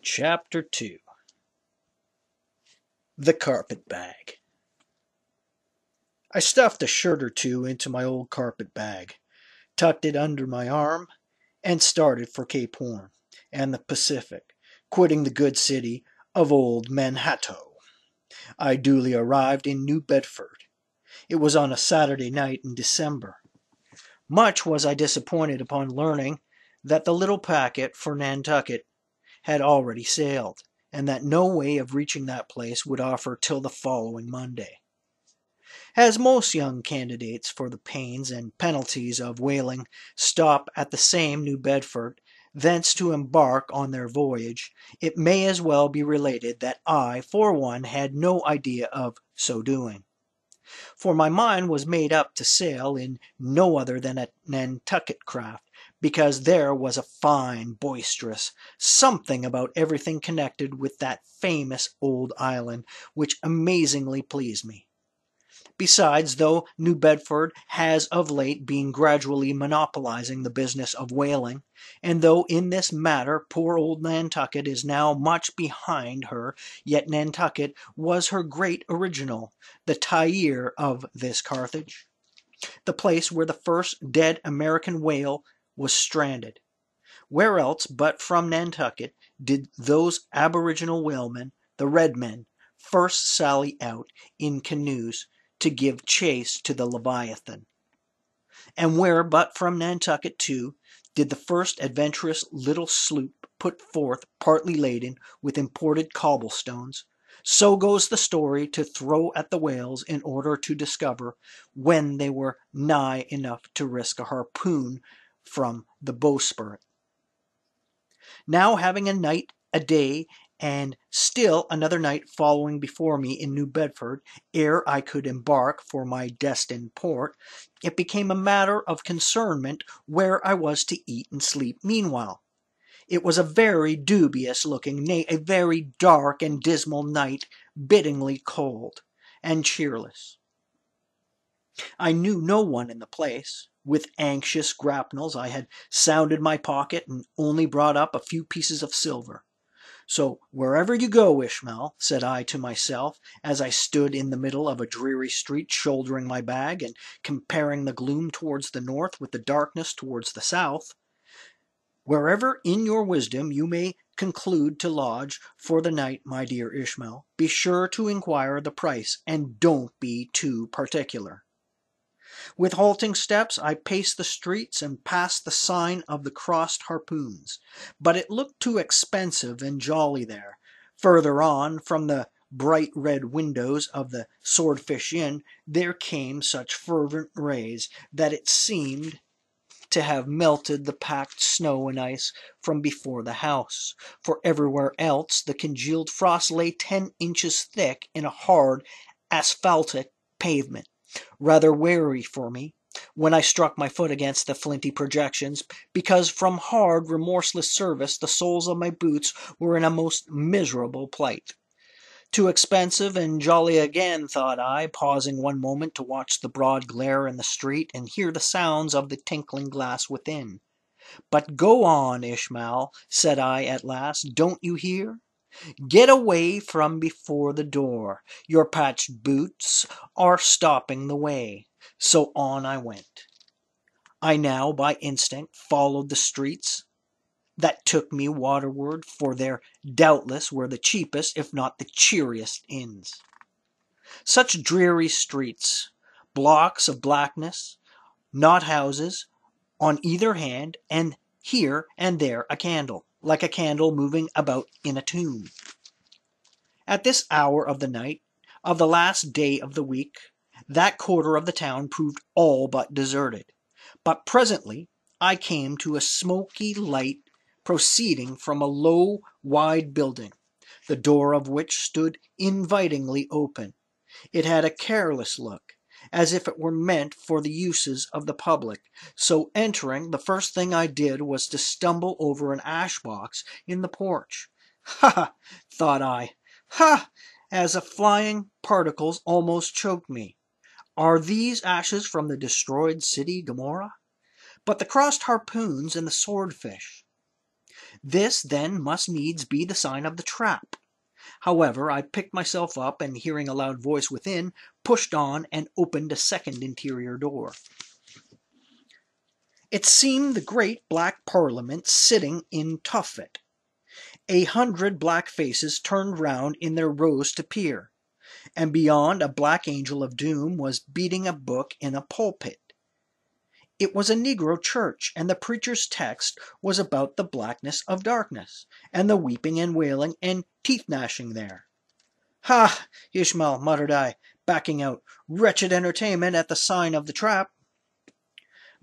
Chapter 2. The Carpetbag. I stuffed a shirt or two into my old carpetbag, tucked it under my arm, and started for Cape Horn and the Pacific, quitting the good city of Old Manhattan. I duly arrived in New Bedford. It was on a Saturday night in December. Much was I disappointed upon learning that the little packet for Nantucket had already sailed, and that no way of reaching that place would offer till the following Monday. As most young candidates for the pains and penalties of whaling stop at the same New Bedford, thence to embark on their voyage, it may as well be related that I, for one, had no idea of so doing. For my mind was made up to sail in no other than a Nantucket craft, because there was a fine, boisterous something about everything connected with that famous old island which amazingly pleased me. Besides, though New Bedford has of late been gradually monopolizing the business of whaling, and though in this matter poor old Nantucket is now much behind her, yet Nantucket was her great original, the Tyre of this Carthage, the place where the first dead American whale was stranded. Where else but from Nantucket did those aboriginal whalemen, the red men, first sally out in canoes to give chase to the Leviathan? And where but from Nantucket, too, did the first adventurous little sloop put forth partly laden with imported cobblestones? So goes the story to throw at the whales in order to discover when they were nigh enough to risk a harpoon from the bowsprit. Now having a night, a day, and still another night following before me in New Bedford, ere I could embark for my destined port, it became a matter of concernment where I was to eat and sleep meanwhile. It was a very dubious-looking, nay, a very dark and dismal night, bitingly cold and cheerless. I knew no one in the place. With anxious grapnels I had sounded my pocket and only brought up a few pieces of silver. So wherever you go, Ishmael, said I to myself, as I stood in the middle of a dreary street shouldering my bag and comparing the gloom towards the north with the darkness towards the south, wherever in your wisdom you may conclude to lodge for the night, my dear Ishmael, be sure to inquire the price, and don't be too particular. With halting steps I paced the streets and passed the sign of the crossed harpoons, but it looked too expensive and jolly there. Further on, from the bright red windows of the Swordfish Inn, there came such fervent rays that it seemed to have melted the packed snow and ice from before the house, for everywhere else the congealed frost lay 10 inches thick in a hard asphaltic pavement, rather weary for me when I struck my foot against the flinty projections, because from hard, remorseless service the soles of my boots were in a most miserable plight. Too expensive and jolly again, thought I, pausing one moment to watch the broad glare in the street and hear the sounds of the tinkling glass within. But go on, Ishmael, said I at last, don't you hear? Get away from before the door. Your patched boots are stopping the way. So on I went. I now, by instinct, followed the streets that took me waterward, for there doubtless were the cheapest, if not the cheeriest, inns. Such dreary streets, blocks of blackness, not houses, on either hand, and here and there a candle, like a candle moving about in a tomb. At this hour of the night, of the last day of the week, that quarter of the town proved all but deserted. But presently I came to a smoky light proceeding from a low, wide building, the door of which stood invitingly open. It had a careless look, as if it were meant for the uses of the public. So entering, the first thing I did was to stumble over an ash-box in the porch. Ha! thought I. Ha! As the flying particles almost choked me. Are these ashes from the destroyed city Gomorrah? But the crossed harpoons and the swordfish. This then must needs be the sign of the trap. However, I picked myself up and, hearing a loud voice within, pushed on and opened a second interior door. It seemed the great black Parliament sitting in Tophet. 100 black faces turned round in their rows to peer, and beyond a black angel of doom was beating a book in a pulpit. It was a Negro church, and the preacher's text was about the blackness of darkness, and the weeping and wailing and teeth-gnashing there. "Ha, Ishmael," muttered I, backing out, "wretched entertainment at the sign of the trap."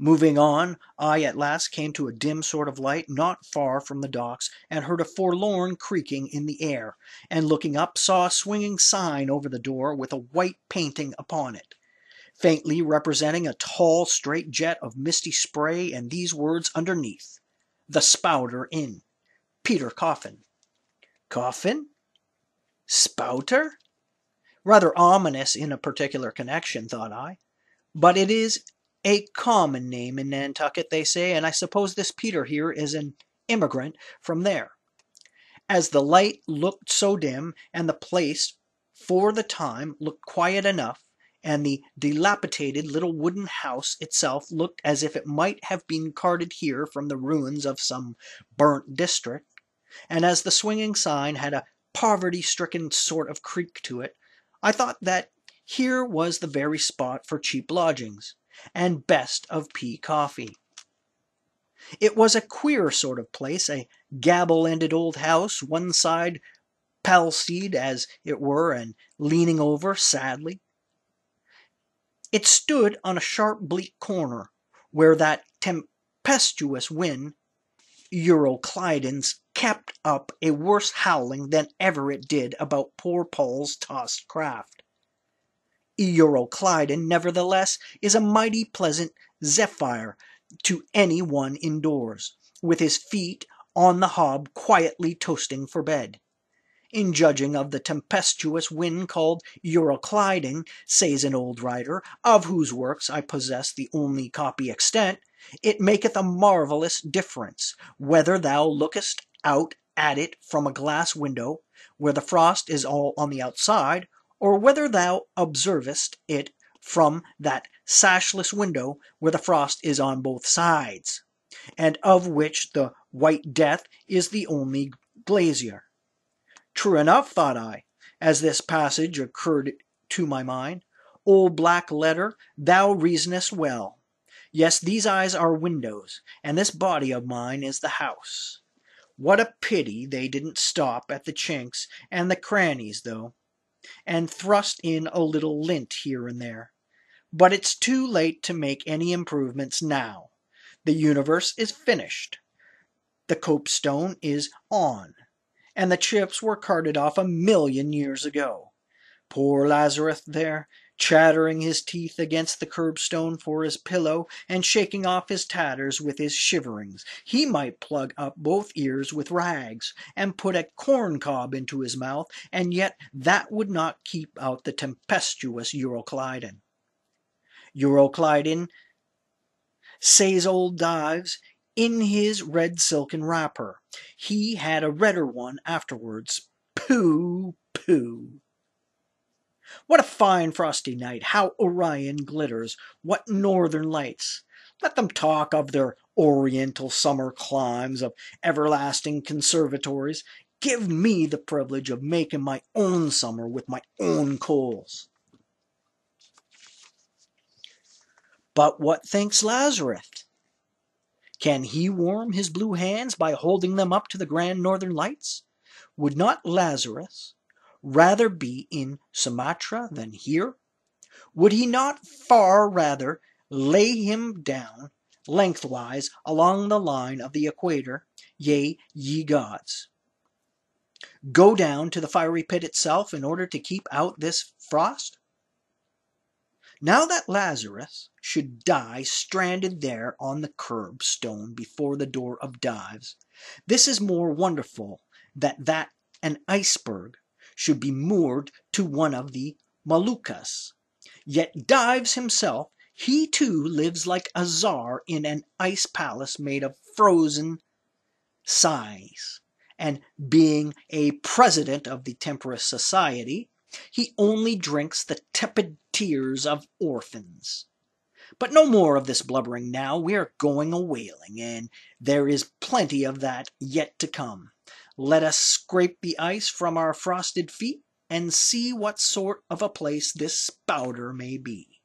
Moving on, I at last came to a dim sort of light not far from the docks, and heard a forlorn creaking in the air, and looking up saw a swinging sign over the door with a white painting upon it, faintly representing a tall straight jet of misty spray, and these words underneath: "The Spouter Inn, Peter Coffin." Coffin? Spouter? Rather ominous in a particular connection, thought I. But it is a common name in Nantucket, they say, and I suppose this Peter here is an immigrant from there. As the light looked so dim, and the place for the time looked quiet enough, and the dilapidated little wooden house itself looked as if it might have been carted here from the ruins of some burnt district, and as the swinging sign had a poverty-stricken sort of creak to it, I thought that here was the very spot for cheap lodgings, and best of pea coffee. It was a queer sort of place, a gable-ended old house, one side palsied, as it were, and leaning over sadly. It stood on a sharp bleak corner, where that tempestuous wind, Euroclydons, kept up a worse howling than ever it did about poor Paul's tossed craft. Euroclydon, nevertheless, is a mighty pleasant zephyr to any one indoors, with his feet on the hob quietly toasting for bed. In judging of the tempestuous wind called Euroclydon, says an old writer, of whose works I possess the only copy extant, it maketh a marvellous difference, whether thou lookest out at it from a glass window, where the frost is all on the outside, or whether thou observest it from that sashless window where the frost is on both sides, and of which the White Death is the only glazier. True enough, thought I, as this passage occurred to my mind. Old black letter, thou reasonest well. Yes, these eyes are windows, and this body of mine is the house. What a pity they didn't stop at the chinks and the crannies, though, and thrust in a little lint here and there. But it's too late to make any improvements now. The universe is finished. The copestone is on, and the chips were carted off 1,000,000 years ago. Poor Lazarus there, chattering his teeth against the curbstone for his pillow, and shaking off his tatters with his shiverings. He might plug up both ears with rags, and put a corn cob into his mouth, and yet that would not keep out the tempestuous Euroclydon. Euroclydon, says old Dives, in his red silken wrapper. He had a redder one afterwards. Pooh, pooh. What a fine frosty night! How Orion glitters! What northern lights! Let them talk of their oriental summer climes, of everlasting conservatories. Give me the privilege of making my own summer with my own coals. But what thinks Lazarus? Can he warm his blue hands by holding them up to the grand northern lights? Would not Lazarus rather be in Sumatra than here? Would he not far rather lay him down lengthwise along the line of the equator? Yea, ye gods, go down to the fiery pit itself in order to keep out this frost? Now that Lazarus should die stranded there on the curbstone before the door of Dives, this is more wonderful that an iceberg should be moored to one of the Moluccas. Yet Dives himself, he too lives like a czar in an ice palace made of frozen sighs, and being a president of the Temperance Society, he only drinks the tepid tears of orphans. But no more of this blubbering now. We are going a whaling, and there is plenty of that yet to come. Let us scrape the ice from our frosted feet and see what sort of a place this spouter may be.